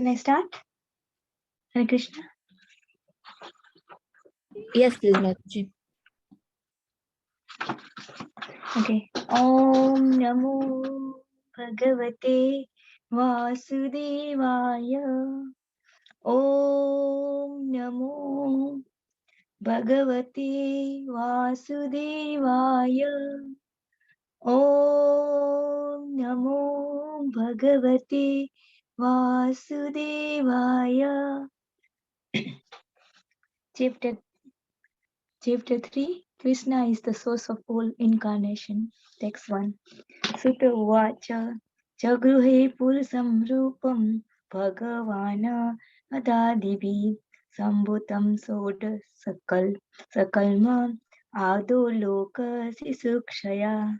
Can I start? Hare Krishna. Yes, please, Mataji. Okay. Om Namo Bhagavate Vasudevaya. Om Namo Bhagavate Vasudevaya. Om Namo Bhagavate Vasudevaya. Chapter 3. Krishna is the source of all incarnation. Text 1. Sutta Uvacha Jagruhe Pursam Rupam Bhagavana Adadibhi Sambhutam Soda Sakalma Ado Loka Sisukshaya.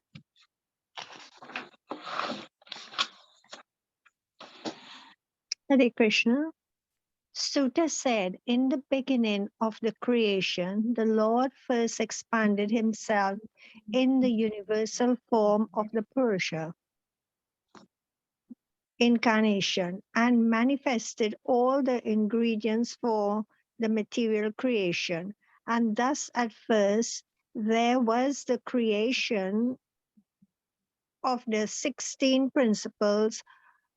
Hare Krishna. Sutta said, in the beginning of the creation, the Lord first expanded himself in the universal form of the Persia, Incarnation, and manifested all the ingredients for the material creation. And thus, at first, there was the creation of the 16 principles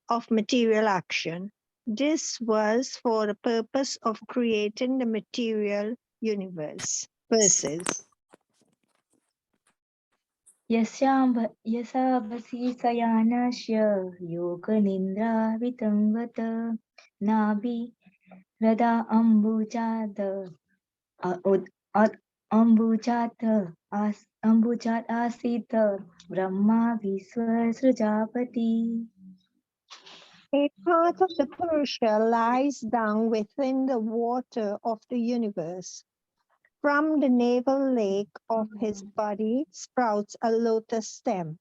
of material action. This was for the purpose of creating the material universe. Verses. Yasabhasi sayanasya yoga nindra vitangvata nabi rada ambujada Ambujat Asita Brahma Viswasrajapati. A part of the Persia lies down within the water of the universe. From the navel lake of his body sprouts a lotus stem,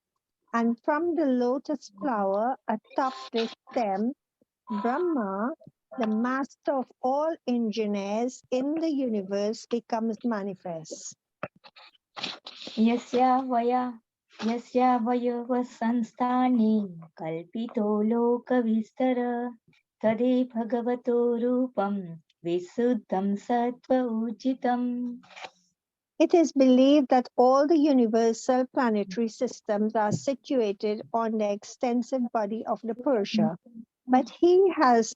and from the lotus flower atop this stem, Brahma, the master of all engineers in the universe, becomes manifest. Yasya Vayavasanstani Kalpito Loka Vistara Tade Bhagavato Rupam Visuddham Sattva Uchitam. It is believed that all the universal planetary systems are situated on the extensive body of the Persia, but he has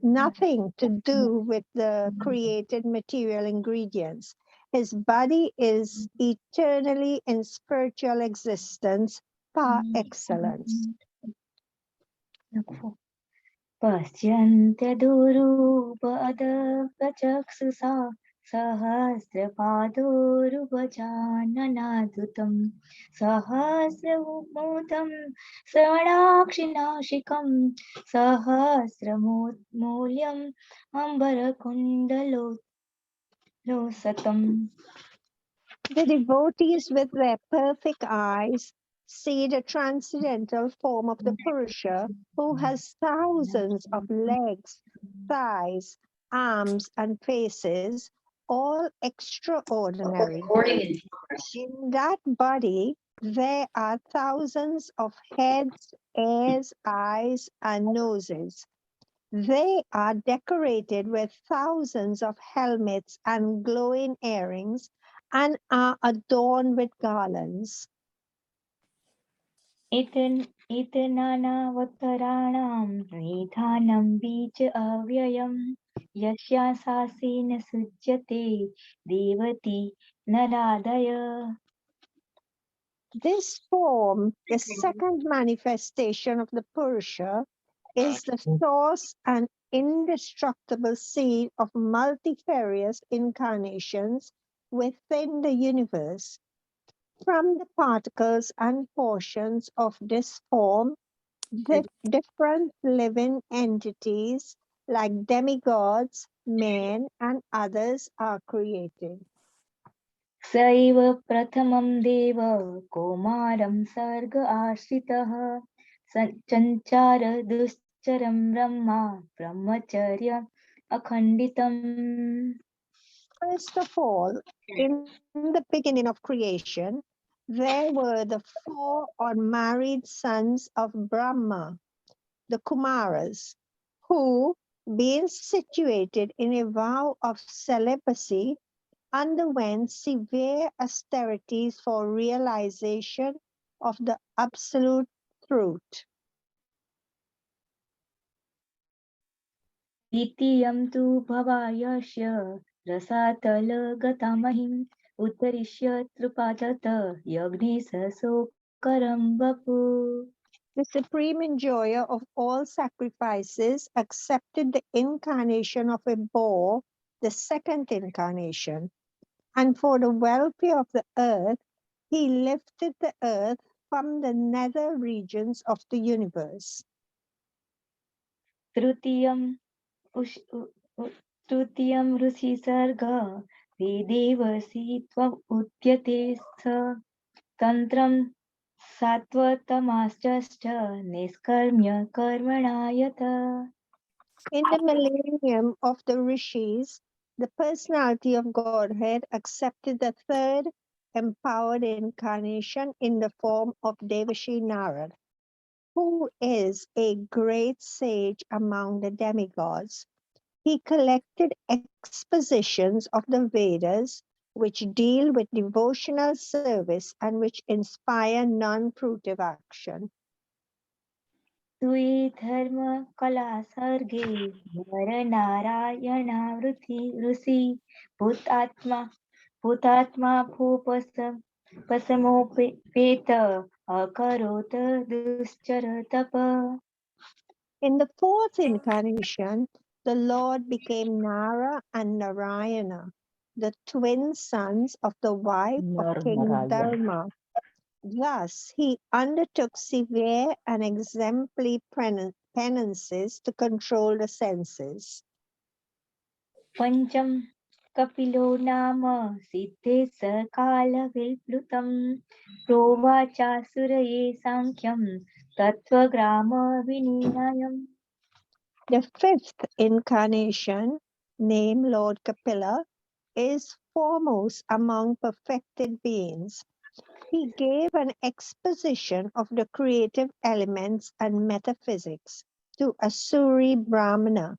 nothing to do with the created material ingredients. His body is eternally in spiritual existence par excellence. Pasyantyadurupadakachaksusa Sahasrapadorupajananadutam Sahasramudam Sravanakshinashikam Sahasramulyam Ambarakundalosatam. The devotees with their perfect eyes see the transcendental form of the Purusha, who has thousands of legs, thighs, arms, and faces, all extraordinary. In that body, there are thousands of heads, ears, eyes, and noses. They are decorated with thousands of helmets and glowing earrings and are adorned with garlands. Etananavataranam nidhanam bija avyayam yasya sasena sujyate devati naradaya. This form, the second manifestation of the Purusha, is the source and indestructible seed of multifarious incarnations within the universe. From the particles and portions of this form, different living entities like demigods, men, and others are created. Saiva prathamam deva komaram sarga ashritah chanchara duscharam brahma brahmacharya akhanditam. First of all, in the beginning of creation, there were the 4 unmarried sons of Brahma, the Kumaras, who, being situated in a vow of celibacy, underwent severe austerities for realization of the absolute truth. द्वितीयं तु भवायस्य रसातलगतमहिम् उत्तरिष्य त्रुपादत यज्ञेशोकरं Vapu. The supreme enjoyer of all sacrifices accepted the incarnation of a boar, the second incarnation, and for the welfare of the earth, he lifted the earth from the nether regions of the universe. तृतीयं तृतीयं ऋषिसर्ग वेदेवसि त्वम् उद्यते स तन्त्रं सात्वतमाश्च निष्कर्म्य कर्मणायत. In the millennium of the rishis, the personality of Godhead accepted the third empowered incarnation in the form of Devashi Narad, who is a great sage among the demigods. He collected expositions of the Vedas, which deal with devotional service and which inspire non-fruitive action. द्वे धर्म कला सर्गे नर नारायणावृथि ऋषि भूतात्मा भूपसमोपेत अकरोत दुश्चर तप. In the fourth incarnation, the Lord became Nara and Narayana, the twin sons of the wife of King Dharma. Thus, he undertook severe and exemplary penances to control the senses. पंचम कपिलो नाम Siddhesh कालविप्लुतं प्रोवाचासुरये सांख्यं तत्त्वग्राम विनिर्णयम्. The fifth incarnation, named Lord Kapila, is foremost among perfected beings. He gave an exposition of the creative elements and metaphysics to Asuri Brahmana,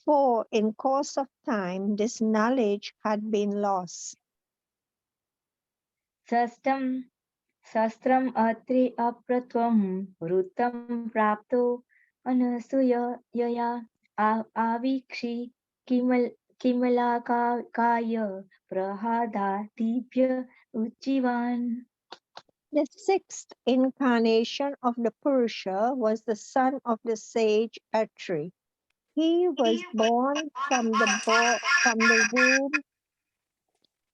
for in course of time this knowledge had been lost. षष्ठं शस्त्रम् अत्रे अप्रत्वं वृत्तं प्राप्तो अनसूयया आवीक्षि किमलाकाय प्रहादादिभ्य उच्चीवान्. The sixth incarnation of the Purusha was the son of the sage Atri. He was born from from the womb.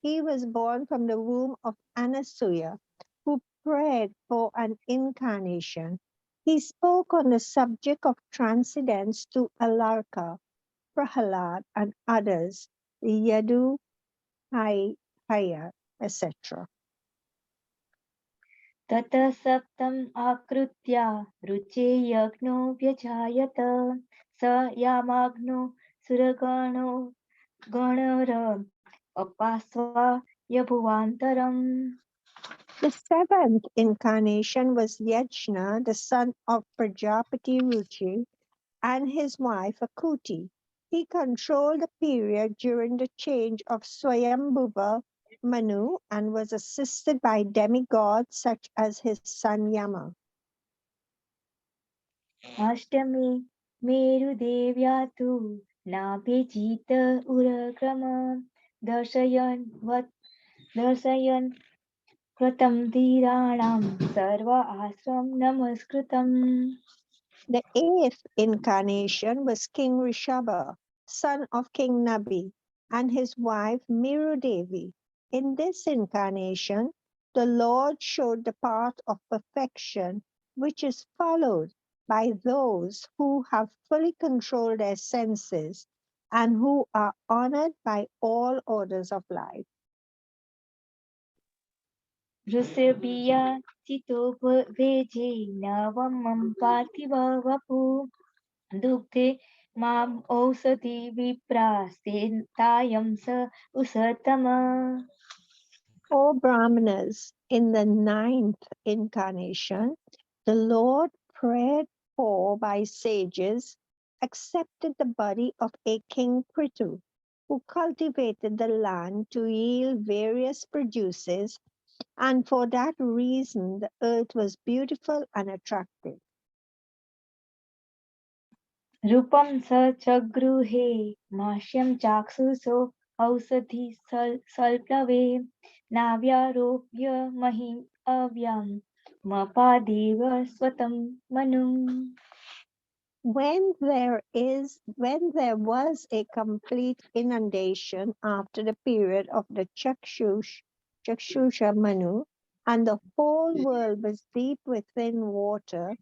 He was born from the womb of Anasuya, who prayed for an incarnation. He spoke on the subject of transcendence to Alarka, Prahalad, and others, Yadu, Haya, etc. ततः सप्तम् आकृत्य रुचे यज्ञो व्यजायत स यामाग्नो सुरगणो गणर अपास्वा यभुवान्तरम्. The seventh incarnation was Yajna, the son of Prajapati Ruchi, and his wife Akuti. He controlled the period during the change of Swayambhuva Manu and was assisted by demigods such as his son Yama. अष्टमे मेरुदेव्या तु नाभिजित उरक्रम दर्शयन् कृतं धीराणां सर्व आश्रम नमस्कृतम्. The eighth incarnation was King Rishabh, son of King Nabi, and his wife Miru Devi. In this incarnation, the Lord showed the path of perfection, which is followed by those who have fully controlled their senses and who are honored by all orders of life. ऋषभिया चितो भेजे नवमं पार्थिव वपु दुग्धे माम् औषधि विप्रास्तेतायं स उसतम. O Brahmanas, in the ninth incarnation, the Lord prayed for by sages accepted the body of a king Prithu, who cultivated the land to yield various produces, and for that reason the earth was beautiful and attractive. रूपं स च गृहे मास्यं चाक्षुषो औषधि सल्प्लवे नाव्यारोप्य महिम् अव्यां मपादेव स्वतं मनुम्. When there was a complete inundation after the period of the Chakshusha Manu, and the whole world was deep within water,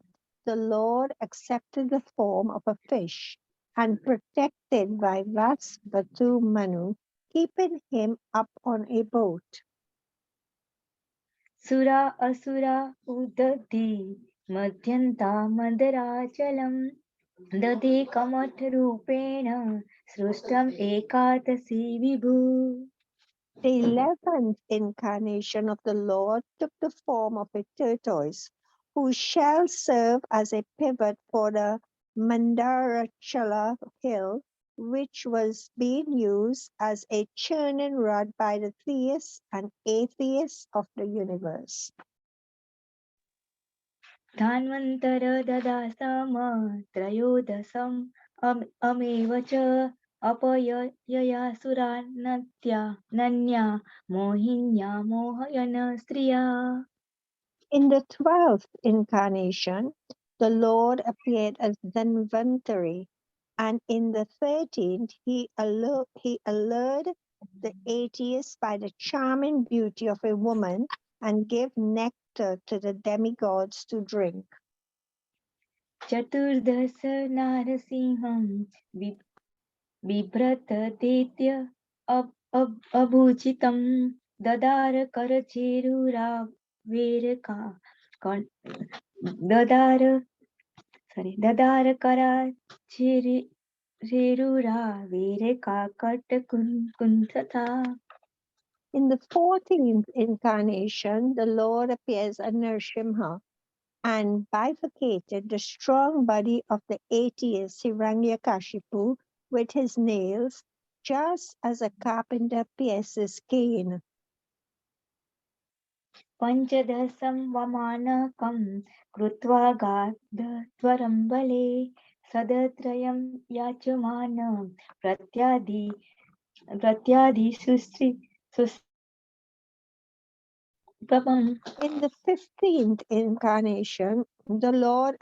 the Lord accepted the form of a fish and protected by Vasvatu Manu, keeping him up on a boat. सुरा असुरा उदधि मध्यन्ता मदराचलम् दधे कमठरूपेण सृष्टम् एकादशी विभु. The 11th incarnation of the Lord took the form of a tortoise, who shall serve as a pivot for the Mandarachala hill, which was being used as a churning rod by the theists and atheists of the universe. धान्वन्तर ददासम त्रयोदशम् अमेव च अपयययासुरा नन्या मोहिन्या मोहयन स्त्रिया. In the 12th incarnation, the Lord appeared as Dhanvantari, and in the 13th, he allured the atheists by the charming beauty of a woman and gave nectar to the demigods to drink. चतुर्दश नारसिंहं बिभ्रत दैत्य अभूजितं ददार करचेरुरा Verka ददार ददार कराचेरुरा Verka कटकुंठता. In the 14th incarnation, the Lord appears as Nrsimha and bifurcated the strong body of the atheist Hiranyakashipu with his nails, just as a carpenter pierces cane. पञ्चदशं वमानकं कृत्वा गाढत्वरं बले सदत्रयं याचमान प्रत्यधिसुश्रितपम्. In the 15th incarnation, the Lord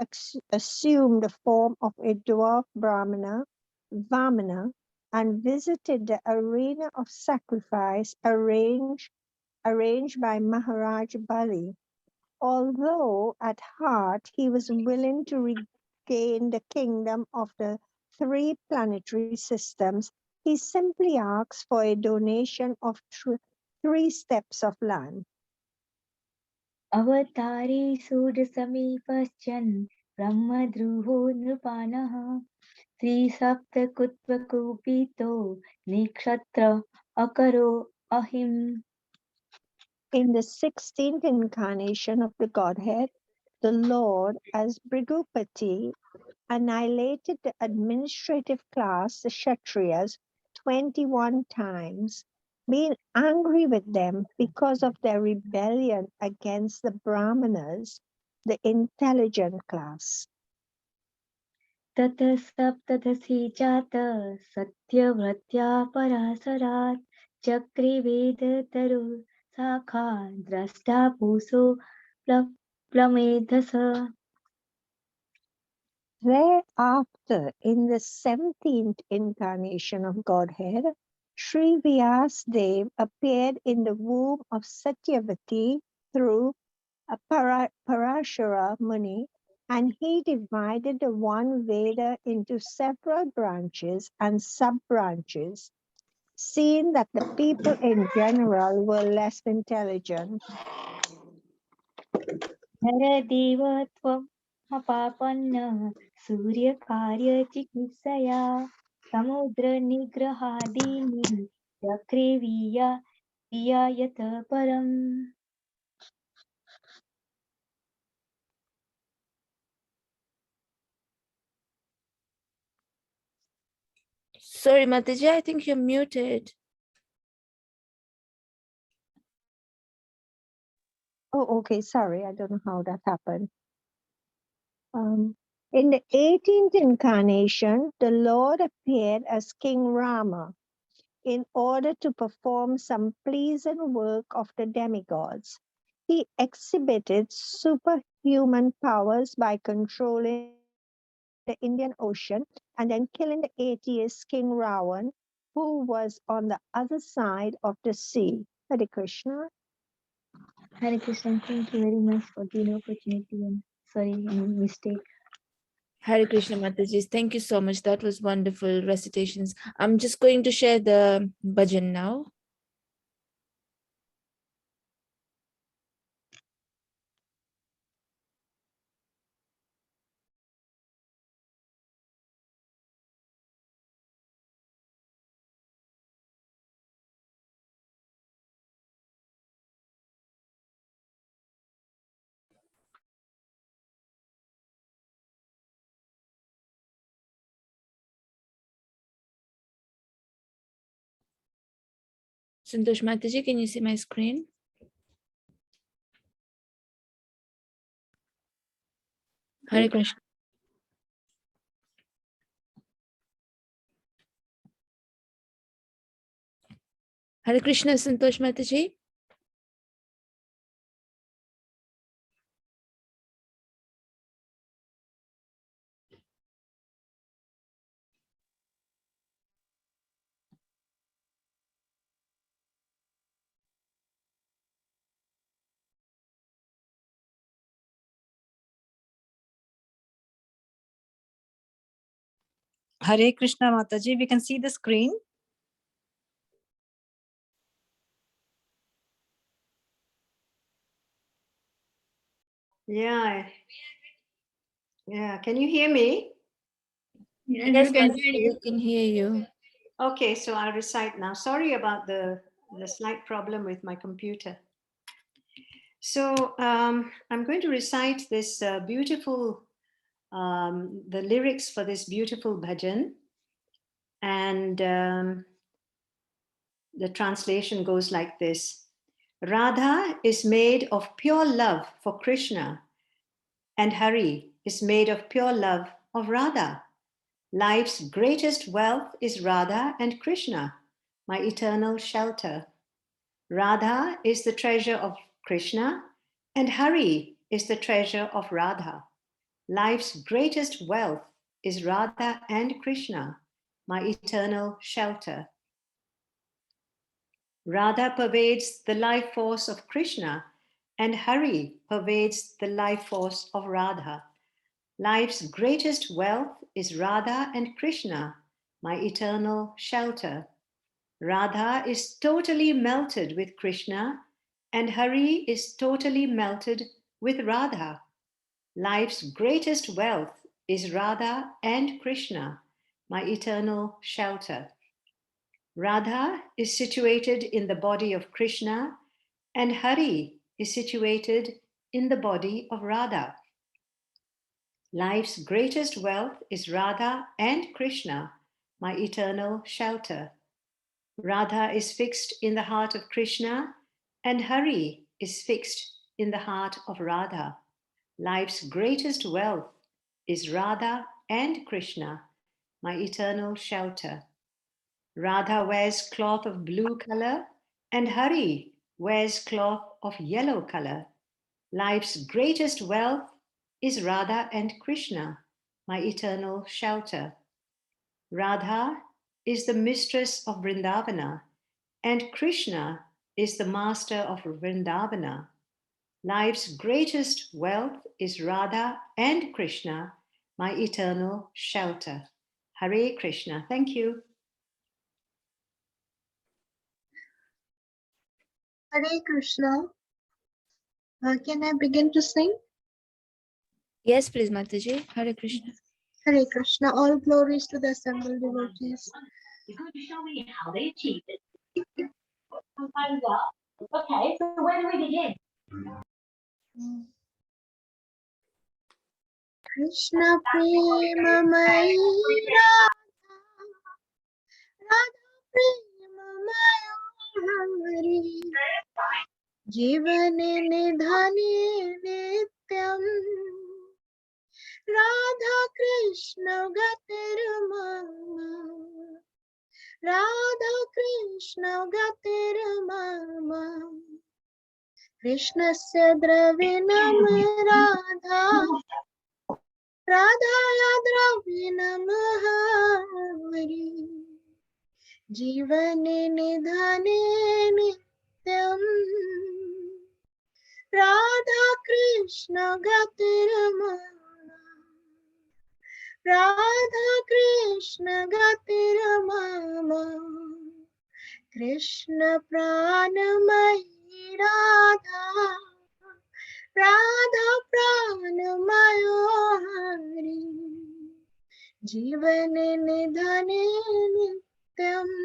assumed the form of a dwarf Brahmana, Vamana, and visited the arena of sacrifice arranged by Maharaj Bali. Although at heart he was willing to regain the kingdom of the three planetary systems, he simply asked for a donation of three steps of land. अवतारे षोडशमे पश्यन् ब्रह्मद्रुहो नृपाणः त्रिसप्तकुत्वकुपितो निक्षत्र अकरो अहिम्. In the 16th incarnation of the Godhead, the Lord, as Brigupati, annihilated the administrative class, the Kshatriyas, 21 times, being angry with them because of their rebellion against the Brahmanas, the intelligent class. ततः सप्तदशी जात सत्यव्रत्या पराशरात् चक्रे वेदतरु शाखा द्रष्टा पुषो प्लमेधस. Thereafter, in the 17th incarnation of Godhead, Sri Vyasdev appeared in the womb of Satyavati through Parashara Muni, and he divided the one Veda into several branches and sub-branches, seeing that the people in general were less intelligent. Nardev त्वमपापन्न सूर्यकार्यचिकित्सया समुद्रनिग्रहादीनि चक्रे वियायत परम्. Sorry, Mataji, I think you're muted. Oh, okay. Sorry, I don't know how that happened. In the 18th incarnation, the Lord appeared as King Rama in order to perform some pleasing work of the demigods. He exhibited superhuman powers by controlling the Indian Ocean and then killing the atheist King Ravan, who was on the other side of the sea. Hare Krishna. Hare Krishna. Thank you very much for the opportunity and sorry, any mistake. Hare Krishna, Mataji. Thank you so much. That was wonderful recitations. I'm just going to share the bhajan now. Santosh Mataji, can you see my screen? Hare Krishna. Hare Krishna, Santosh Mataji. Hare Krishna Mataji, we can see the screen. Yeah. Yeah. Can you hear me? Yes, Mataji, we can hear you. Okay, so I'll recite now. Sorry about the slight problem with my computer. So I'm going to recite this beautiful, the lyrics for this beautiful bhajan. And the translation goes like this. Radha is made of pure love for Krishna, and Hari is made of pure love of Radha. Life's greatest wealth is Radha and Krishna, my eternal shelter. Radha is the treasure of Krishna, and Hari is the treasure of Radha. Life's greatest wealth is Radha and Krishna, my eternal shelter. Radha pervades the life force of Krishna, and Hari pervades the life force of Radha. Life's greatest wealth is Radha and Krishna, my eternal shelter. Radha is totally melted with Krishna, and Hari is totally melted with Radha. Life's greatest wealth is Radha and Krishna, my eternal shelter. Radha is situated in the body of Krishna, and Hari is situated in the body of Radha. Life's greatest wealth is Radha and Krishna, my eternal shelter. Radha is fixed in the heart of Krishna, and Hari is fixed in the heart of Radha. Life's greatest wealth is Radha and Krishna, my eternal shelter. Radha wears cloth of blue color, and Hari wears cloth of yellow color. Life's greatest wealth is Radha and Krishna, my eternal shelter. Radha is the mistress of Vrindavana, and Krishna is the master of Vrindavana. Life's greatest wealth is Radha and Krishna, my eternal shelter. Hare Krishna. Thank you. Hare Krishna. Can I begin to sing? Yes, please, Mataji. Hare Krishna. Hare Krishna. All glories to the assembled devotees. You're going to show me how they achieved it. Okay, so where do we begin? Krishna Prema Radha Radha प्रेममय Hari जीवन निधाने नित्यम् राधा कृष्ण गतिर्मम राधा कृष्ण गतिर्मम कृष्णस्य द्रविणं राधा राधाया द्रविणं हरि जीवने निधाने नित्यम् राधा कृष्ण गतिर्मम राधा कृष्ण गतिर्मम कृष्ण प्राणमयी राधा राधा प्राणमयो हरि जीवन निधने नित्यम्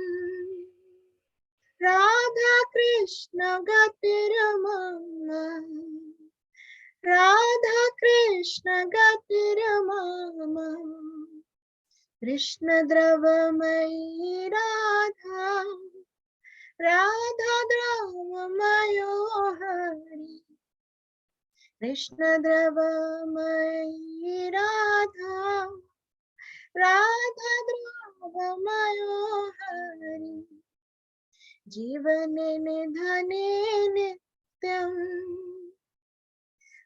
राधा कृष्ण गतिर्मम राधा कृष्ण गतिर्मम कृष्ण द्रवमयी राधा राधा द्रवमयो हरि कृष्ण द्रवमयी राधा राधा द्रवमयो हरि जीवन निधने नित्यम्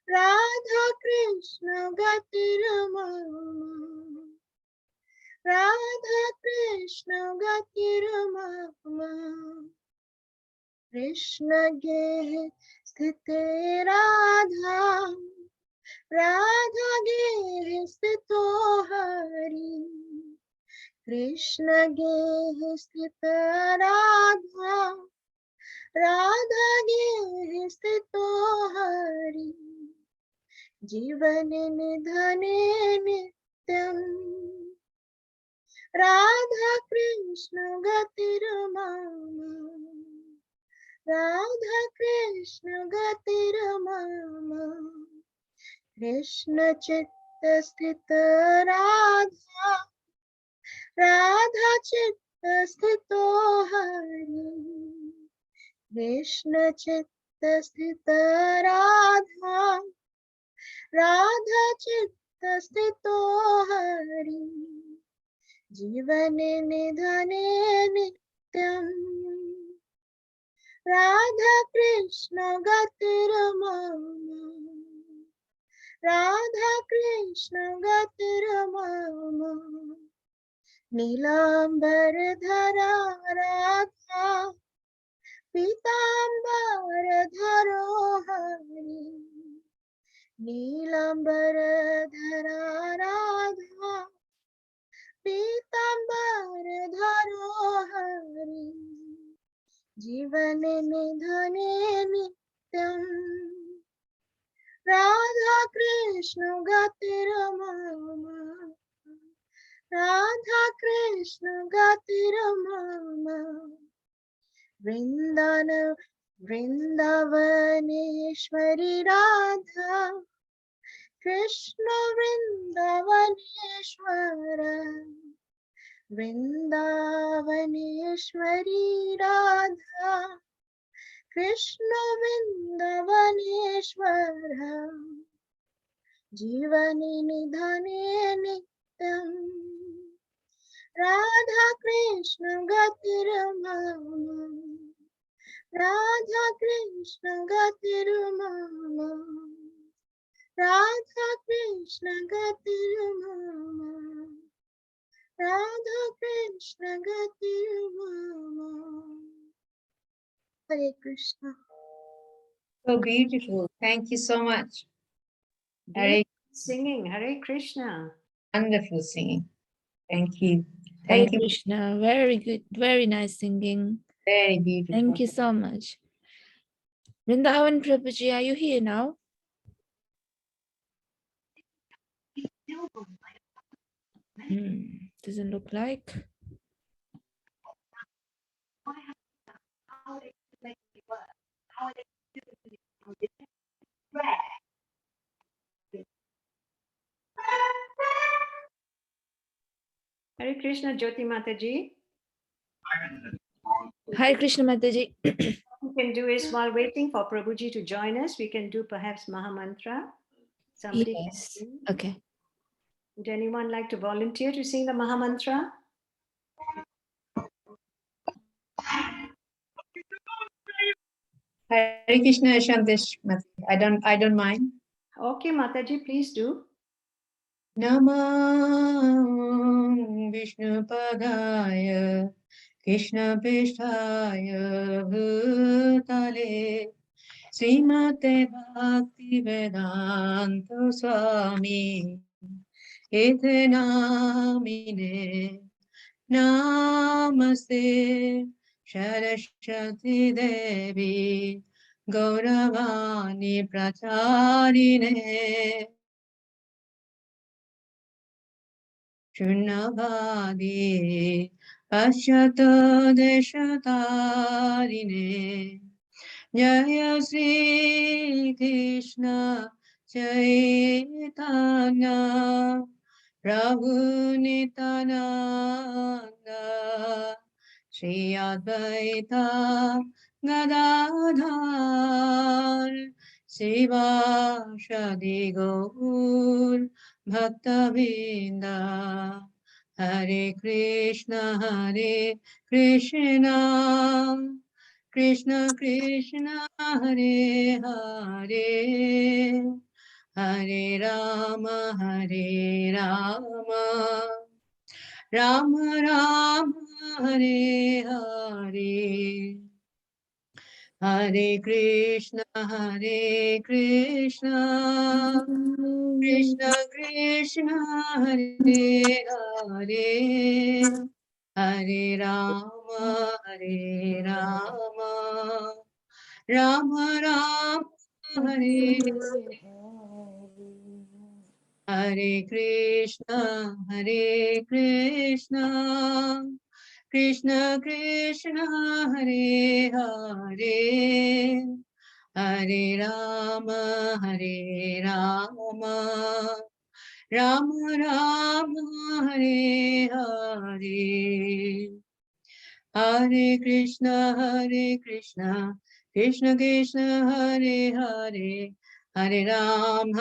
राधा कृष्ण गतिर्मम राधा कृष्ण गतिर्मम कृष्ण गेह स्थिते राधा राधा गेह स्थितो हरि कृष्ण गेह स्थित राधा राधा गेह स्थितो हरि जीवन निधने नित्यम् राधा कृष्ण गतिर्मम राधा कृष्ण गतिर्मम कृष्ण चित्त स्थित राधा राधा चित्त स्थितो हरि कृष्ण चित्त स्थित राधा राधा चित्त स्थितो हरि जीवन निधने नित्यम् राधा कृष्ण गतिर्मम राधा कृष्ण गतिर्मम नीलांबर धरा राधा पीतांबर धरो हरि नीलांबर धरा राधा पीतांबर धरो हरि जीवन निधने नित्यम् राधा कृष्ण गतिर्मम राधा कृष्ण गतिर्मम वृंदावनेश्वरी राधा कृष्ण वृंदावनेश्वर वृंदावनेश्वरी राधा कृष्ण वृंदावनेश्वर जीवन निधने नित्यम् Radha Krishna गतिर्मम Radha Krishna गतिर्मम Radha Krishna गतिर्मम Radha Krishna गतिर्मम Hare Krishna. So beautiful. Thank you so much. Very Singing Hare Krishna. wonderful singing. Thank you. Hare Thank you. Krishna. Very good. Very nice singing. Very beautiful. Thank you so much. Vrindavan Prabhuji, are you here now? Doesn't look like. Hare Krishna, Jyoti Mataji. Hare Krishna Mataji. What we can do is, while waiting for Prabhuji to join us, we can do perhaps Maha Mantra. Somebody can Yes. sing. Okay. Would anyone like to volunteer to sing the Maha Mantra? Hare Krishna Shantesh. I don't mind. Okay, Mataji, please do. Namah Vishnu Padaya Krishna Pishtaya Bhutale Srimate Bhakti Vedanta Swami Iti Namine Namaste Saraswati Devi Gauravani Pracharine Shunavadi Pashyato Deshatarine Jaya Sri Krishna Chaitanya Prabhu Nityananda Shri Advaita Gadadhar Sivasadi Gaur Bhaktavinda Hare Krishna Krishna Krishna Hare Hare Hare Rama Rama Rama Hare Hare Hare Krishna Krishna Krishna Hare Hare Hare Rama Rama Rama Hare Hare Krishna Krishna Krishna Hare Hare Hare Rama Rama Rama Hare Hare Hare Krishna Krishna Krishna Hare Hare Hare Ram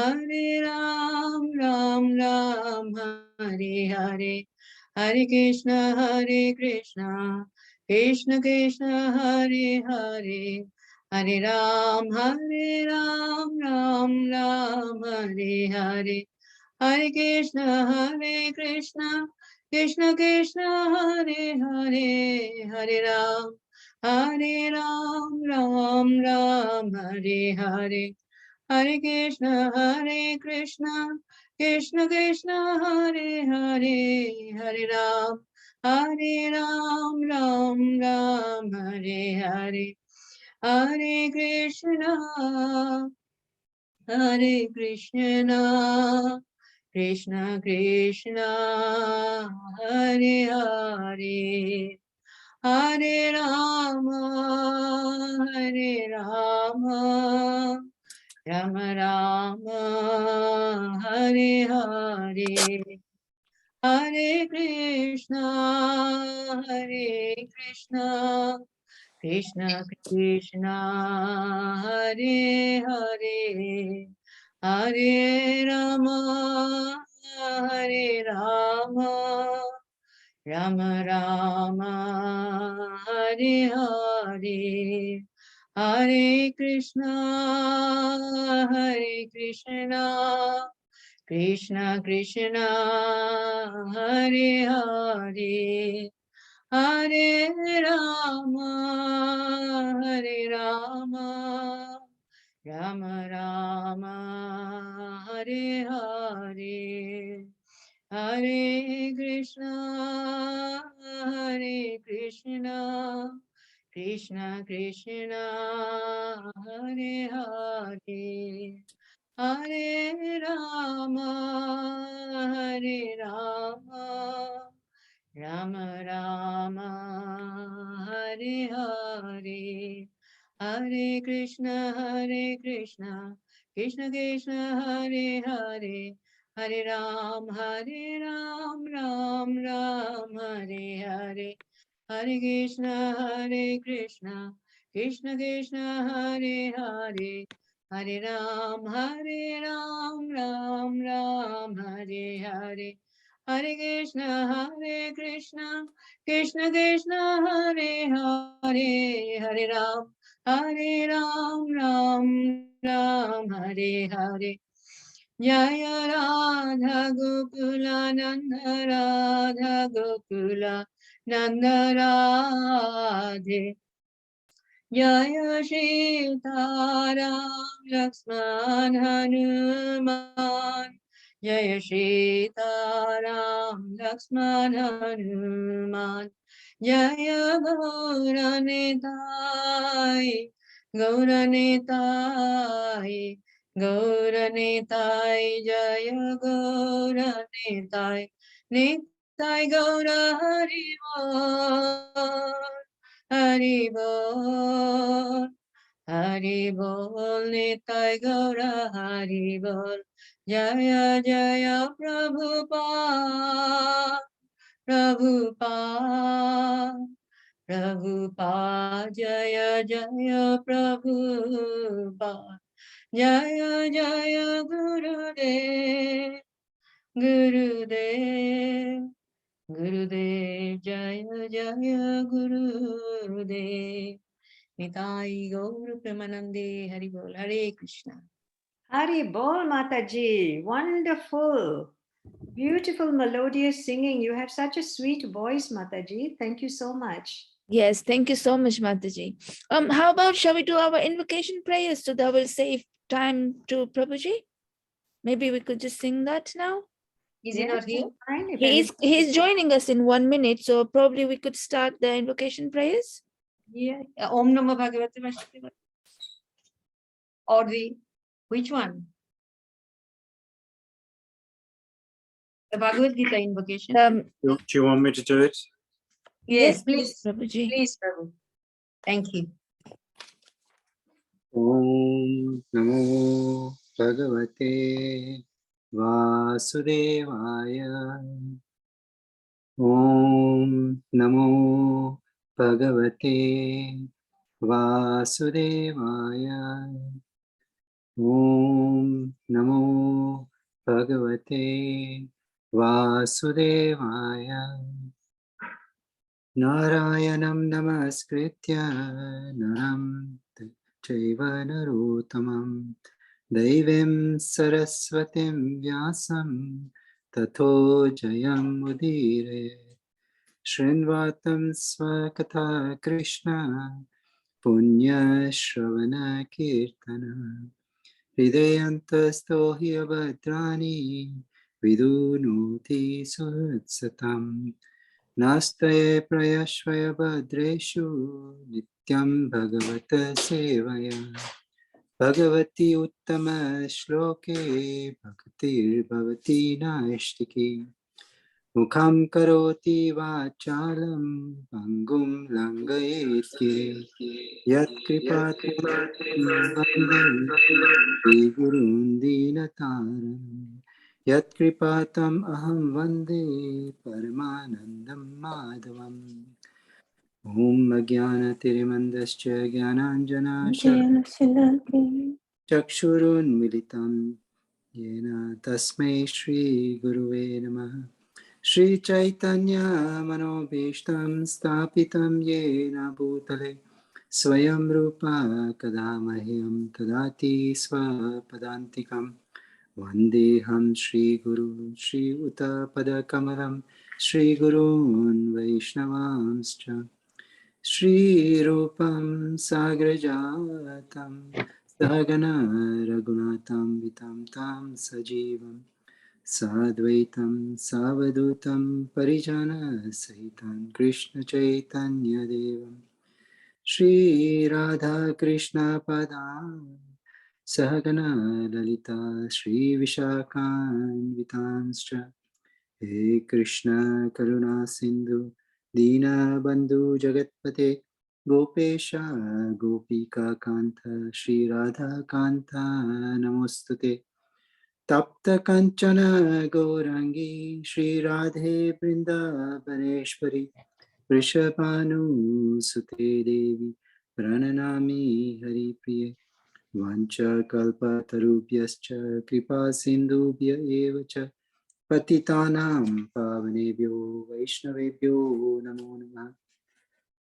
Ram Hare Hare Hare Krishna Krishna Hare Hare Hare Ram Ram Hare Hare Hare Krishna Krishna Hare Hare Hare Ram Ram Hare Hare Hare Krishna Krishna Hare Hare Hare Ram Hare Hare Hare Krishna Krishna Krishna Hare Hare Hare Rama Rama Rama Hare Hare Hare Krishna Krishna Krishna Hare Hare Hare Rama Rama Rama Hare Hare Hare Krishna Krishna Krishna Hare Hare Hare Rama Rama Rama Hare Hare Hare Krishna Krishna Krishna Hare Hare Hare Rama Rama Rama Hare Hare Hare Krishna Krishna Krishna Hare Hare Hare Ram Ram Ram Hare Hare Hare Krishna, Hare Krishna, Krishna Krishna, Hare Hare, Hare Ram, Ram Ram, Hare Hare. Hare Krishna, Krishna Krishna, Hare Hare, Hare Ram, Ram, Hare Hare. Jaya Radha Gokula Nanda Radha Gokula Nanda Radhe. Jaya Shri Ram Lakshman Hanuman. Jaya Shri Ram Lakshman Hanuman. Jaya Gauranitai, Gauranitai, Gauranitai, Jaya Gauranitai, Nitai Gaura Hari Bol, Hari Bol, Nitai Gaura Hari Bol, Jaya Jaya Prabhupada, Prabhupada, Prabhupada, Jaya Jaya Prabhupada, Jaya Jaya Gurudev, Gurudev, Gurudev, Jaya Jaya Gurudev. Nitai Gaur Premanande Hari Bol, Hare Krishna. Hari Bol Mataji, wonderful, beautiful melodious singing. You have such a sweet voice, Mataji. Thank you so much. Yes, thank you so much, Mataji. How about shall we do our invocation prayers so that will save time to Prabhuji? Maybe we could just sing that now. Is he not here? That's fine. If He's anybody- joining us in 1 minute, so probably we could start the invocation prayers. Yeah. Om Namo Bhagavate Vasudevaya. Or which one? The Bhagavad Gita invocation. Do you want me to do it? Yes, please. Prabhuji. Please, Prabhu. Thank you. Om Namo Bhagavate Vasudevaya. Om Namo Bhagavate Vasudevaya. Om Namo Bhagavate Vasudevaya. Narayanam Namaskritya Naram Chaiva Narottamam Devim Saraswatim Vyasam Tato Jayam Udire Shrinvatam Swakatha Krishna Punya Shravana Kirtana Hridayantasto Bhadrani Vidunoti Suhutsatam Nastaye Prayashvaya Bhadreshu Nityam Bhagavata Sevaya Bhagavati Uttama Shloke Bhaktir Bhavati Naishtiki Mukham Karoti Vachalam Pangum Langayeti Yat Kripati Vande Gurun Dinataram Yat Kripatam Aham Vande Paramanandam Madhavam Om Jnana Tirimandascha Jnananjana Chakshurun Militam Yena Tasmai Shri Guruve Namaha Shri Chaitanya Manobhishtam Stapitam Yena Bhutale Swayam Rupa Kadamahyam Tadati Swapadantikam Vandeham Shri Guru Shri Uta Padakamalam Shri Gurun Vaishnavamscha Shri Rupam Sagrajatam Sahagana Raghunatam Vitam Tam Sajivam Sadvaitam Savadutam Parijana Sahitam Krishna Chaitanya Devam Shri Radha Krishna Padam Sahagana Lalita Shri Vishakhan Vitanscha He Krishna Karuna Sindhu Dina Bandhu Jagatpate Gopesha Gopika Kanta Shri Radha Kanta Namostute Tapta Kanchana Gaurangi Shri Radhe Vrindavaneshwari Rishabhanusute Devi Prananami Haripriye Vanchakalpatarubhyascha Kripa Sindhubhya Evacha Patitanam Pavanebhyo Vaishnavebhyo Namo Namah.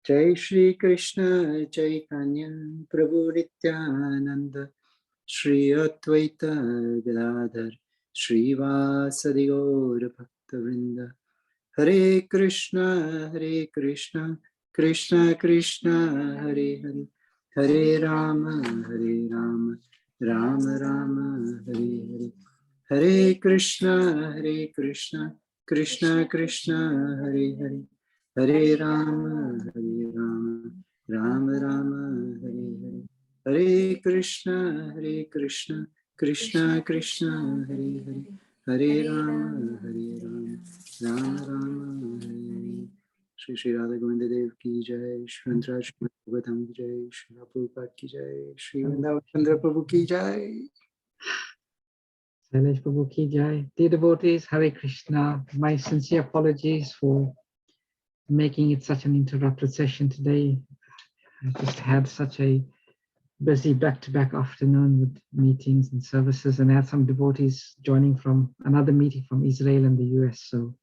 Jai Shri Krishna Chaitanya Prabhu Nityananda Shri Advaita Gadadhar Shri Vasadi Gaura Bhaktavrinda. Hare Krishna Krishna Krishna Hare Hare Hare Rama Rama Rama Hare Hare. Hare Krishna Krishna Krishna Hare Hare Hare Rama Rama Rama Hare Hare. Hare Krishna Krishna Krishna Hare Hare Hare Rama Rama Rama Hare. Shri Shri Radha Govinda Dev ki jai, Shri Antaraj Bhagavatam ki jai, Shri Prabhupada ki jai, Shri Vrindavan Chandra Prabhu ki jai. Shailesh Prabhu ki jai. Dear devotees, Hare Krishna. My sincere apologies for making it such an interrupted session today. I just had such a busy back-to-back afternoon with meetings and services, and I had some devotees joining from another meeting from Israel and the US, so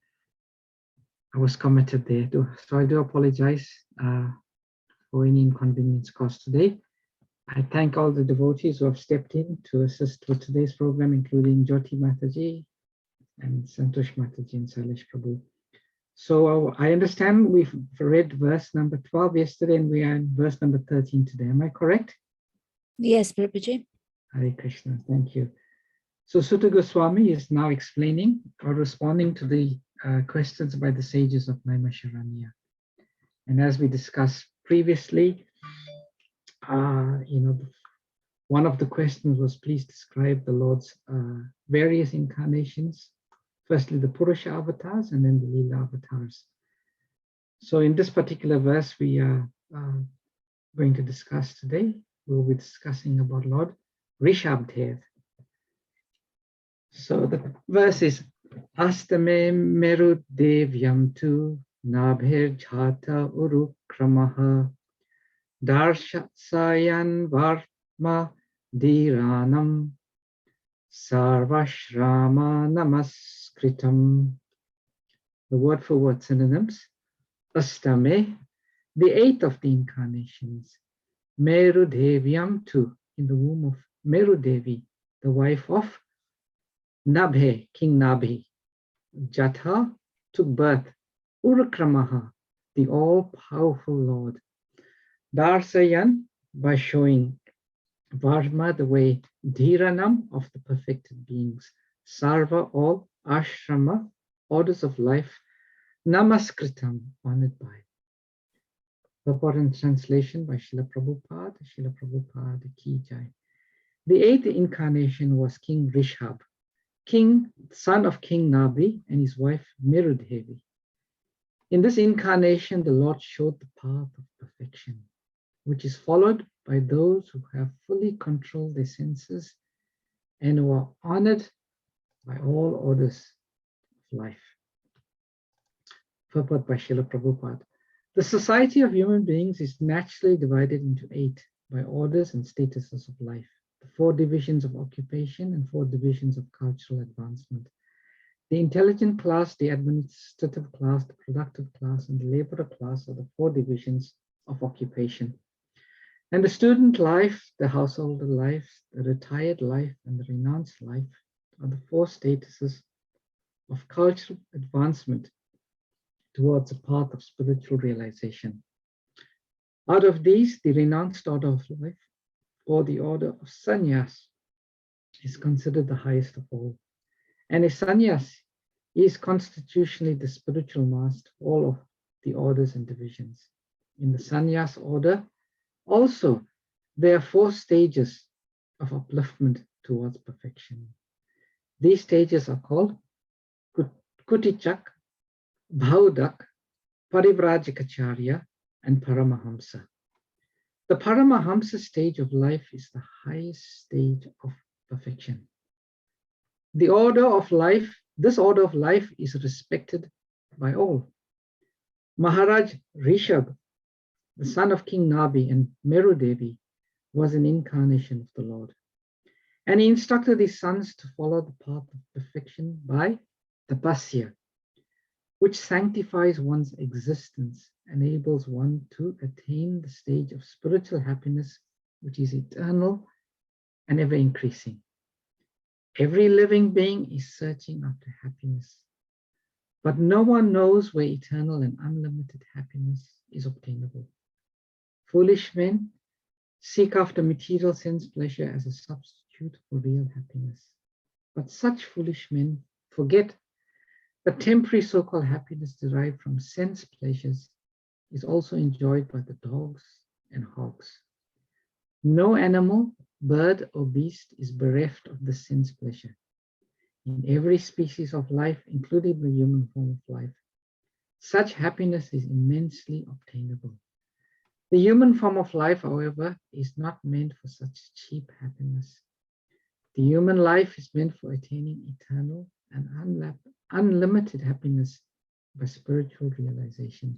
I was committed there too. So I do apologize for any inconvenience caused today. I thank all the devotees who have stepped in to assist with today's program, including Jyoti Mataji and Santosh Mataji and Shailesh Prabhu. So I understand we've read verse number 12 yesterday, and we are in verse number 13 today. Am I correct? Yes, Prabhuji. Hare Krishna, thank you. So Sutta Goswami is now explaining or responding to the questions by the sages of Naimisharanya. And as we discussed previously, one of the questions was, please describe the Lord's various incarnations. Firstly, the Purusha avatars and then the Leela avatars. So in this particular verse we are going to discuss today, we'll be discussing about Lord Rishabh. So the verse is Astame Meru Devyam tu Nabhir Jhata Urukramaha Darshasayan Varma Dhiranam Sarvashrama Namaskritam. The word for word synonyms. Astame, the eighth of the incarnations. Meru Devyam tu, in the womb of Meru Devi, the wife of Nabhe, King Nabhe. Jatha took birth. Urakramaha, the all-powerful Lord. Darsayan, by showing. Varma, the way. Dhiranam, of the perfected beings. Sarva, all. Ashrama, orders of life. Namaskritam, honored by. Purport and translation by Srila Prabhupada ki jai. The eighth incarnation was King Rishabh, son of King Nabhi and his wife Merudevi. In this incarnation, the Lord showed the path of perfection, which is followed by those who have fully controlled their senses and who are honored by all orders of life. Purport by Srila Prabhupada. The society of human beings is naturally divided into 8 by orders and statuses of life, the 4 divisions of occupation and 4 divisions of cultural advancement. The intelligent class, the administrative class, the productive class, and the laborer class are the 4 divisions of occupation. And the student life, the householder life, the retired life, and the renounced life are the 4 statuses of cultural advancement towards a path of spiritual realization. Out of these, the renounced order of life, or the order of sannyas, is considered the highest of all. And a sannyas is constitutionally the spiritual master of all of the orders and divisions. In the sannyas order, also, there are 4 stages of upliftment towards perfection. These stages are called Kutichak, Bhaudak, Parivrajikacharya, and Paramahamsa. The Paramahamsa stage of life is the highest stage of perfection. The order of life, this order of life is respected by all. Maharaj Rishabh, the son of King Nabi and Meru Devi, was an incarnation of the Lord. And he instructed his sons to follow the path of perfection by tapasya, which sanctifies one's existence, enables one to attain the stage of spiritual happiness, which is eternal and ever increasing. Every living being is searching after happiness, but no one knows where eternal and unlimited happiness is obtainable. Foolish men seek after material sense pleasure as a substitute for real happiness. But such foolish men forget that temporary so-called happiness derived from sense pleasures is also enjoyed by the dogs and hogs. No animal, bird, or beast is bereft of the sense pleasure. In every species of life, including the human form of life, such happiness is immensely obtainable. The human form of life, however, is not meant for such cheap happiness. The human life is meant for attaining eternal and unlimited happiness by spiritual realization.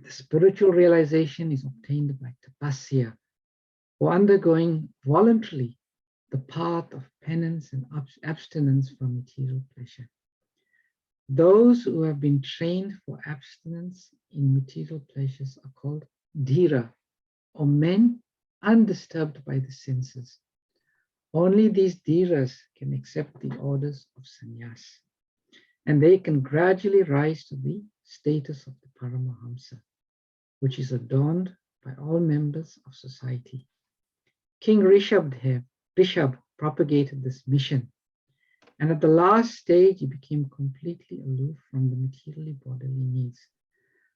The spiritual realization is obtained by tapasya, or undergoing voluntarily the path of penance and abstinence from material pleasure. Those who have been trained for abstinence in material pleasures are called dhira, or men undisturbed by the senses. Only these dhiras can accept the orders of sannyas, and they can gradually rise to the status of the Paramahamsa, which is adorned by all members of society. King Rishabh propagated this mission, and at the last stage he became completely aloof from the materially bodily needs,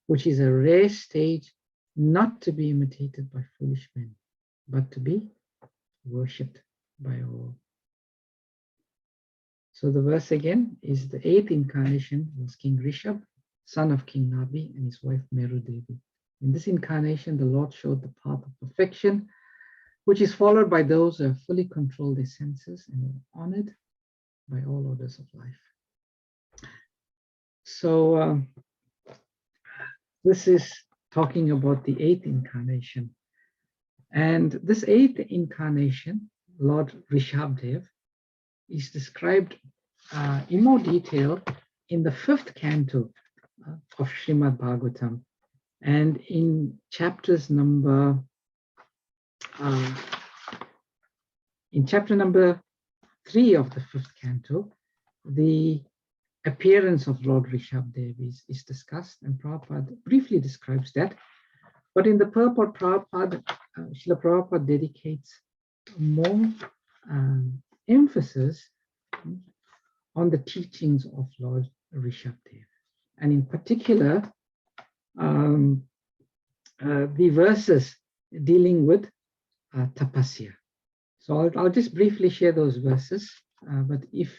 which is a rare stage not to be imitated by foolish men, but to be worshipped by all. So the verse again is the 8th incarnation was King Rishabh, son of King Nabi, and his wife Meru Devi. In this incarnation, the Lord showed the path of perfection, which is followed by those who have fully controlled their senses and are honored by all orders of life. So this is talking about the 8th incarnation. And this 8th incarnation, Lord Rishabdev, is described in more detail in the 5th canto of Srimad Bhagavatam, and in chapters number in chapter number 3 of the 5th canto, the appearance of Lord Rishabdev is discussed, and Prabhupada briefly describes that. But in the purport, Srila Prabhupada dedicates more emphasis on the teachings of Lord Rishabdev, and in particular, the verses dealing with tapasya. So I'll just briefly share those verses, but if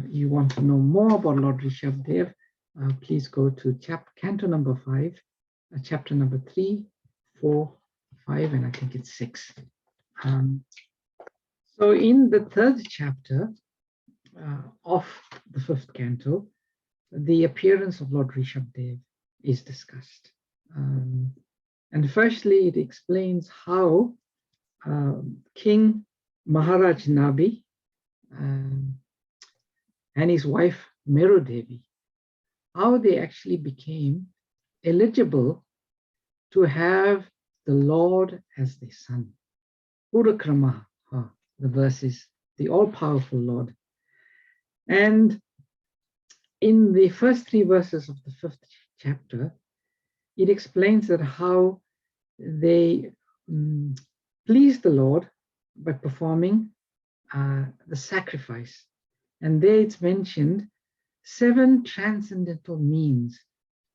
you want to know more about Lord Rishabdev, please go to canto number 5, chapter number 3, 4, 5, and I think it's 6. So in the 3rd chapter of the 5th canto, the appearance of Lord Rishabdev is discussed. And firstly, it explains how King Maharaj Nabi and his wife Meru Devi, how they actually became eligible to have the Lord as their son. Urakramaha, the verse is the all-powerful Lord. And in the first 3 verses of the 5th chapter, it explains that how they pleased the Lord by performing the sacrifice. And there it's mentioned 7 transcendental means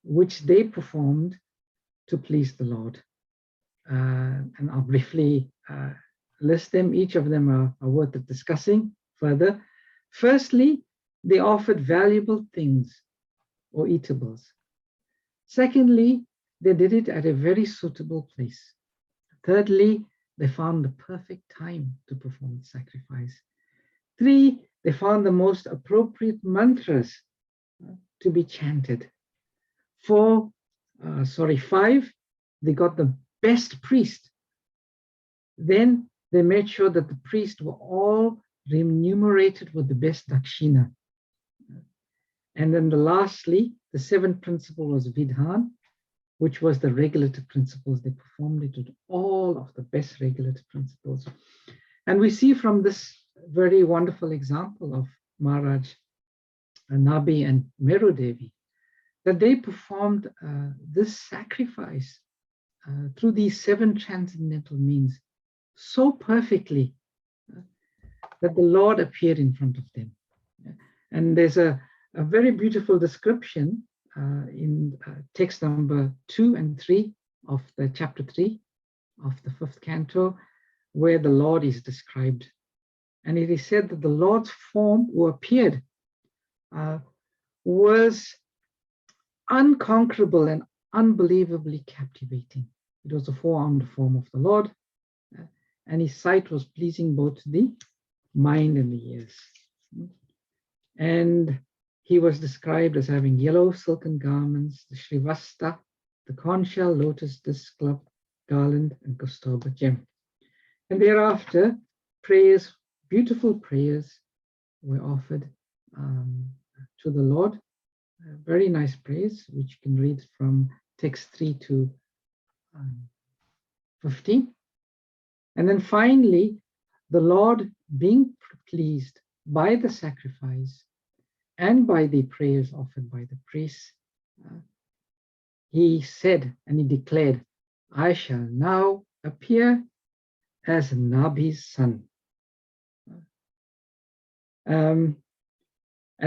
which they performed to please the Lord. And I'll briefly list them. Each of them are worth of discussing further. Firstly, they offered valuable things or eatables. Secondly, they did it at a very suitable place. Thirdly, they found the perfect time to perform the sacrifice. 3, they found the most appropriate mantras to be chanted. 5, they got the best priest. Then they made sure that the priests were all remunerated with the best dakshina. And then lastly, the 7th principle was Vidhan, which was the regulative principles. They performed it with all of the best regulative principles. And we see from this very wonderful example of Maharaj Nabi and Meru Devi that they performed this sacrifice through these 7 transcendental means so perfectly that the Lord appeared in front of them. And there's a very beautiful description in text number 2 and 3 of the chapter 3 of the 5th canto, where the Lord is described. And it is said that the Lord's form who appeared was unconquerable and unbelievably captivating. It was a 4-armed form of the Lord, and his sight was pleasing both to the mind and the ears. And he was described as having yellow silken garments, the Shrivasta, the conch shell, lotus disc club, garland, and Kaustubha gem. And thereafter, prayers, beautiful prayers, were offered to the Lord. Very nice prayers, which you can read from text 3 to 15. And then finally, the Lord, being pleased by the sacrifice and by the prayers offered by the priests, he said and he declared, I shall now appear as Nabi's son. And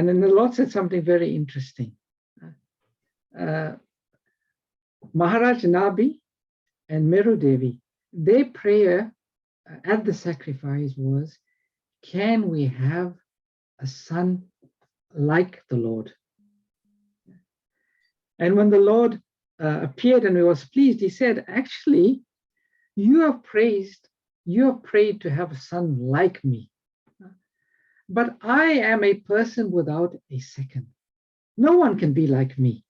then the Lord said something very interesting. Maharaj Nabi and Meru Devi, their prayer at the sacrifice was, can we have a son like the Lord? And when the Lord appeared and he was pleased, he said, actually, you have prayed to have a son like me. But I am a person without a second. No one can be like me.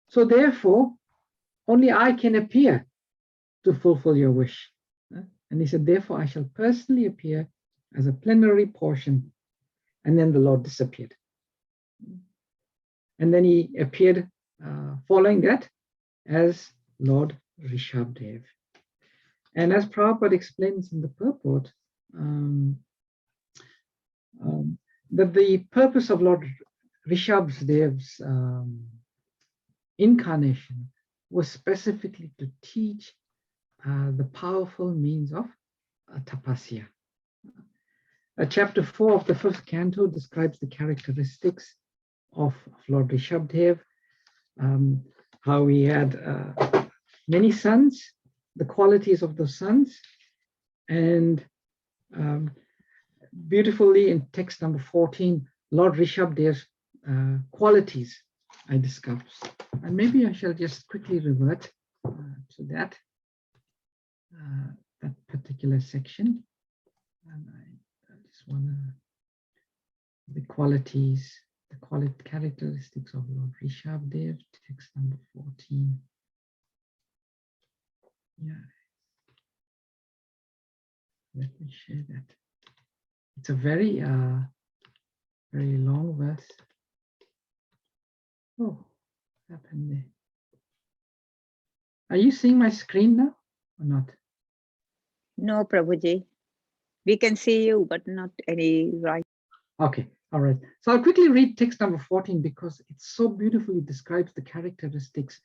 So therefore, only I can appear to fulfill your wish. And he said, therefore, I shall personally appear as a plenary portion. And then the Lord disappeared. And then he appeared following that as Lord Rishabh. And as Prabhupada explains in the purport, that the purpose of Lord Rishabh's incarnation was specifically to teach the powerful means of tapasya. Chapter 4 of the 5th canto describes the characteristics of Lord Rishabh, how he had many sons, the qualities of those sons, and beautifully in text number 14, Lord Rishabh's qualities I discussed. And maybe I shall just quickly revert to that particular section. And I just want to, the qualities, characteristics of Lord Rishabh, text number 14. Yeah. Let me share that. It's a very, very long verse. Oh, what happened there? Are you seeing my screen now or not? No, Prabhuji. We can see you, but not any right. Okay, all right. So I'll quickly read text number 14 because it so beautifully describes the characteristics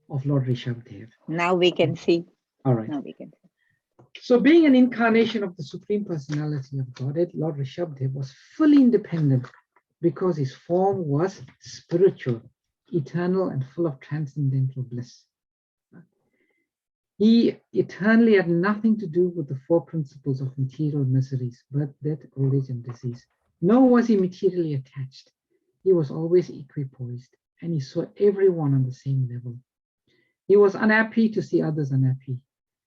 of Lord Rishabh. Now we can see. All right. Now we can see. So being an incarnation of the Supreme Personality of Godhead, Lord Rishabh was fully independent because his form was spiritual, eternal, and full of transcendental bliss. He eternally had nothing to do with the 4 principles of material miseries, birth, death, old age, and disease. Nor was he materially attached. He was always equipoised, and he saw everyone on the same level. He was unhappy to see others unhappy,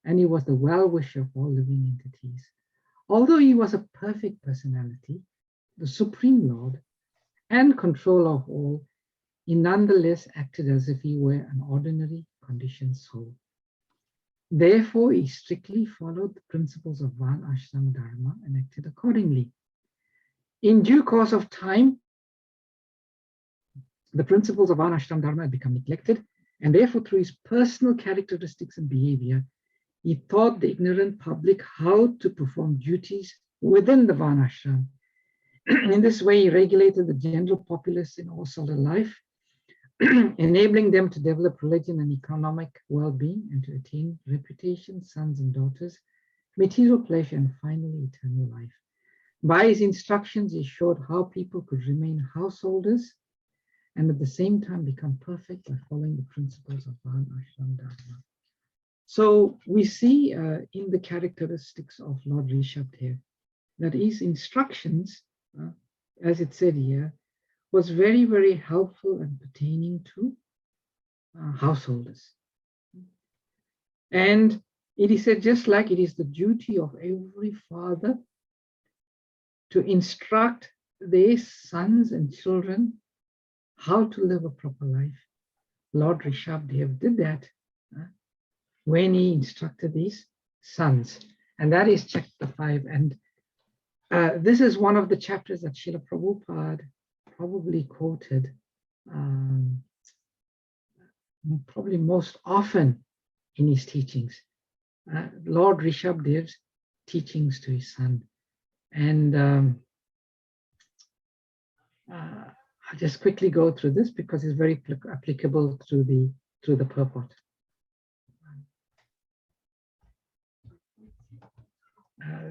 and he was the well-wisher of all living entities. Although he was a perfect personality, the Supreme Lord and controller of all, he nonetheless acted as if he were an ordinary conditioned soul. Therefore, he strictly followed the principles of Varna Ashram Dharma and acted accordingly. In due course of time, the principles of Varna Ashram Dharma had become neglected, and therefore, through his personal characteristics and behavior, he taught the ignorant public how to perform duties within the Varna Ashram. In this way, he regulated the general populace in all sorts of life, enabling them to develop religion and economic well-being and to attain reputation, sons and daughters, material pleasure, and finally eternal life. By his instructions, he showed how people could remain householders and at the same time become perfect by following the principles of Varna Ashram Dharma. So we see in the characteristics of Lord Rishabh here that his instructions, as it said here, was very, very helpful and pertaining to householders. And it is said, just like it is the duty of every father to instruct their sons and children how to live a proper life, Lord Rishabh did that when he instructed his sons. And that is chapter 5. And this is one of the chapters that Srila Prabhupada probably quoted probably most often in his teachings. Lord Rishabh's teachings to his son. And I'll just quickly go through this because it's very applicable through the purport.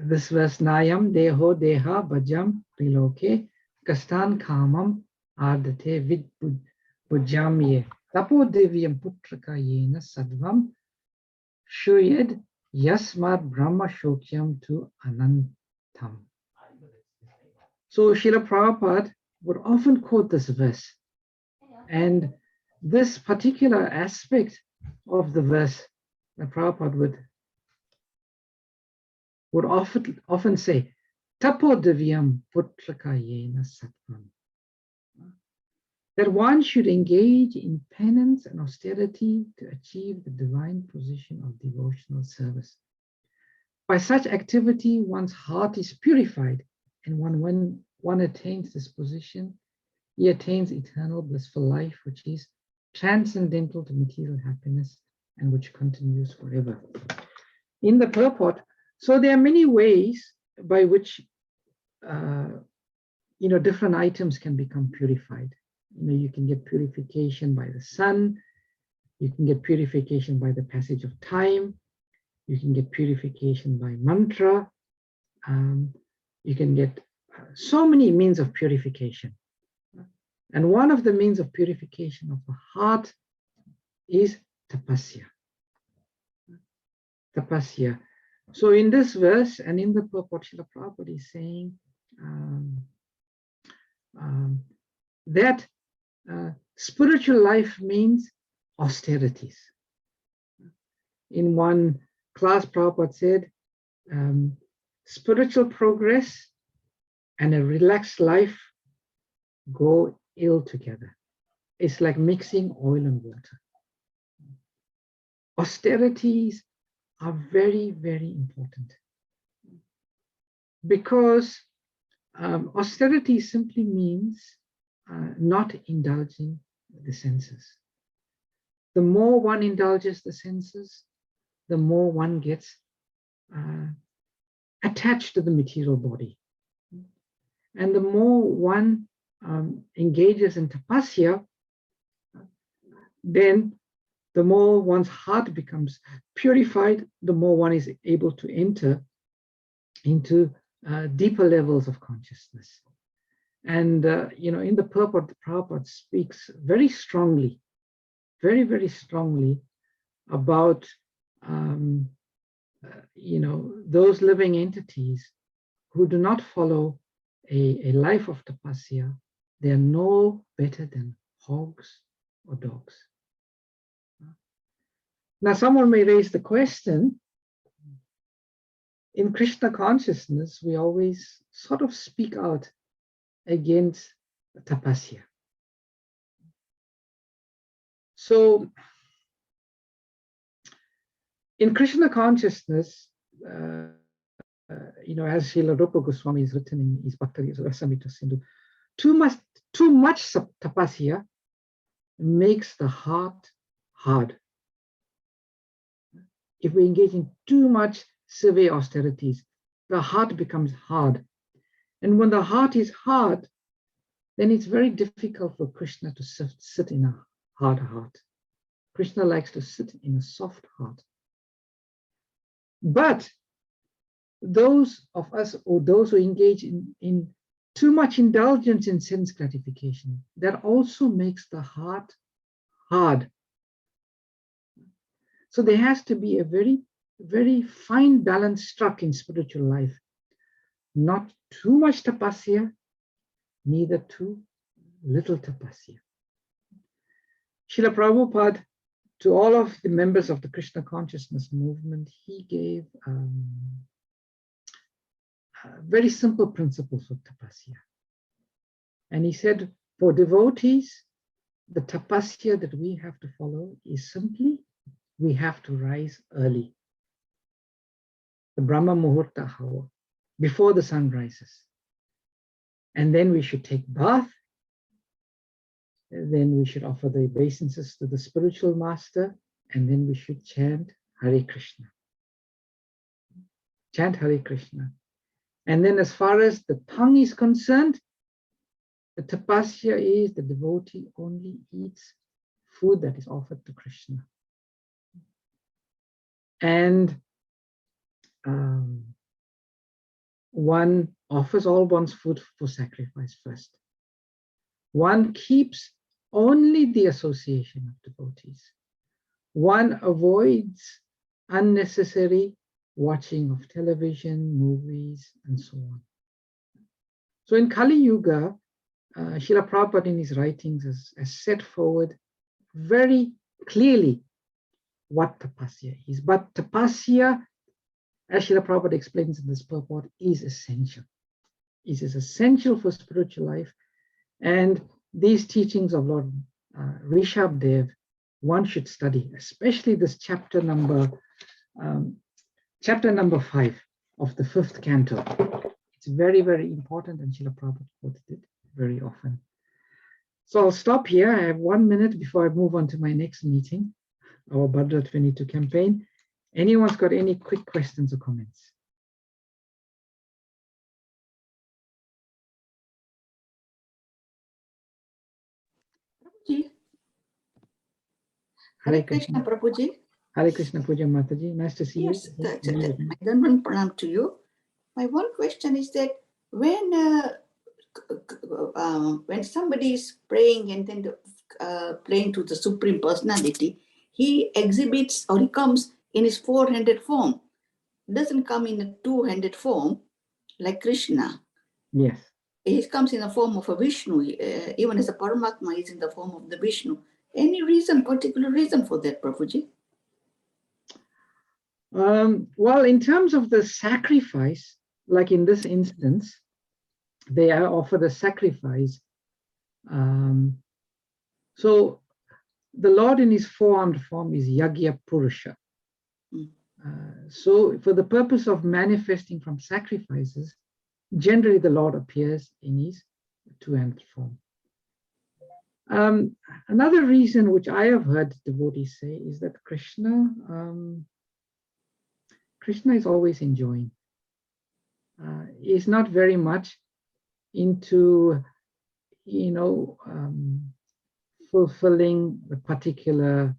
This verse, Nayam Deho Deha Bhajam Triloke Kastan Kamam Ardate Vid Bujamye Tapo Devyam Putraka Yena Sadvam Shuyed Yasmad Brahma Shokyam to Anantam. So Srila Prabhupada would often quote this verse, and this particular aspect of the verse, the Prabhupada would often say, Tapo Divyam Putraka Yena Sattvam. That one should engage in penance and austerity to achieve the divine position of devotional service. By such activity, one's heart is purified, and when one attains this position, he attains eternal blissful life, which is transcendental to material happiness and which continues forever. In the purport, so there are many ways by which different items can become purified. You can get purification by the sun, you can get purification by the passage of time, you can get purification by mantra, you can get so many means of purification. And one of the means of purification of the heart is tapasya. Tapasya. So in this verse and in the purport, Srila Prabhupada is saying that spiritual life means austerities. In one class, Prabhupada said, spiritual progress and a relaxed life go ill together. It's like mixing oil and water. Austerities are very, very important because austerity simply means not indulging the senses. The more one indulges the senses, the more one gets attached to the material body. And the more one engages in tapasya, then the more one's heart becomes purified, the more one is able to enter into deeper levels of consciousness. And, in the purport, the Prabhupada speaks very strongly, very, very strongly about, those living entities who do not follow a life of tapasya. They are no better than hogs or dogs. Now, someone may raise the question, in Krishna consciousness, we always sort of speak out against tapasya. So in Krishna consciousness, as Srila Rupa Goswami is written in his Bhakti Rasamrita Sindhu, too much tapasya makes the heart hard. If we engage in too much severe austerities, the heart becomes hard. And when the heart is hard, then it's very difficult for Krishna to sit in a hard heart. Krishna likes to sit in a soft heart. But those of us, or those who engage in too much indulgence in sense gratification, that also makes the heart hard. So there has to be a very, very fine balance struck in spiritual life. Not too much tapasya, neither too little tapasya. Srila Prabhupada, to all of the members of the Krishna consciousness movement, he gave very simple principles of tapasya. And he said, for devotees, the tapasya that we have to follow is simply, we have to rise early. The Brahma Muhurta hour, before the sun rises. And then we should take bath. Then we should offer the obeisances to the spiritual master. And then we should chant Hare Krishna. Chant Hare Krishna. And then as far as the tongue is concerned, the tapasya is the devotee only eats food that is offered to Krishna. And one offers all one's food for sacrifice first. One keeps only the association of devotees. One avoids unnecessary watching of television, movies, and so on. So in Kali Yuga, Srila Prabhupada in his writings has set forward very clearly what tapasya is. But tapasya, as Srila Prabhupada explains in this purport, is essential. It is essential for spiritual life. And these teachings of Lord Rishabh Dev, one should study, especially this chapter number 5 of the 5th canto. It's very, very important, and Srila Prabhupada quoted it very often. So I'll stop here. I have 1 minute before I move on to my next meeting, our Bhadra 22 campaign. Anyone's got any quick questions or comments? Hare Krishna, Prabhuji. Hare Krishna, Puja Mataji. Nice to see you. Yes, that's it. I don't want pranam to you. My one question is that when somebody is praying and then praying to the Supreme Personality, he exhibits or he comes in his four-handed form. He doesn't come in a two-handed form like Krishna. Yes. He comes in the form of a Vishnu. Even as a Paramatma, he's in the form of the Vishnu. Any reason, particular reason for that, Prabhuji? Well, in terms of the sacrifice, like in this instance, they are offered a sacrifice. So the Lord in his four-armed form is Yagya Purusha. So for the purpose of manifesting from sacrifices, generally the Lord appears in his two-handed form. Another reason which I have heard devotees say is that Krishna is always enjoying. He's not very much into, fulfilling the particular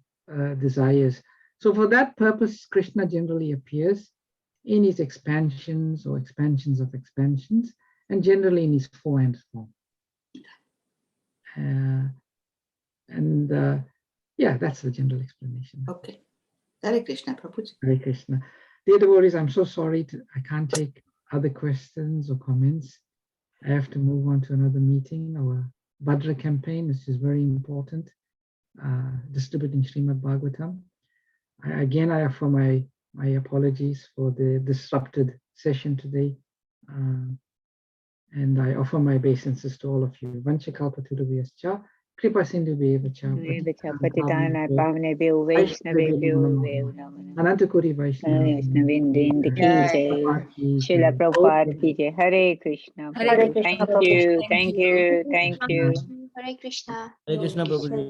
desires. So for that purpose, Krishna generally appears in his expansions or expansions of expansions, and generally in his four-hand form. Yeah, that's the general explanation. Okay. Hare Krishna, Prabhuji. Hare Krishna. Dear devotees, I'm so sorry I can't take other questions or comments. I have to move on to another meeting, our Bhadra campaign, which is very important, distributing Srimad Bhagavatam. Again, I offer my apologies for the disrupted session today. And I offer my obeisances to all of you. Vanchakalpatarubhyascha Kripa Sindhu Bevacha, Patitana Pavnebhyo Vaishnavebhyo Namo Ananta Kori Vaishnava, Vaishnavindin Ki Jai, Srila Prabhupada Ki Jai, Hare Krishna. Hare Prabhu. Thank you, thank you, thank you. Hare Krishna. Hare Krishna, Prabhuji.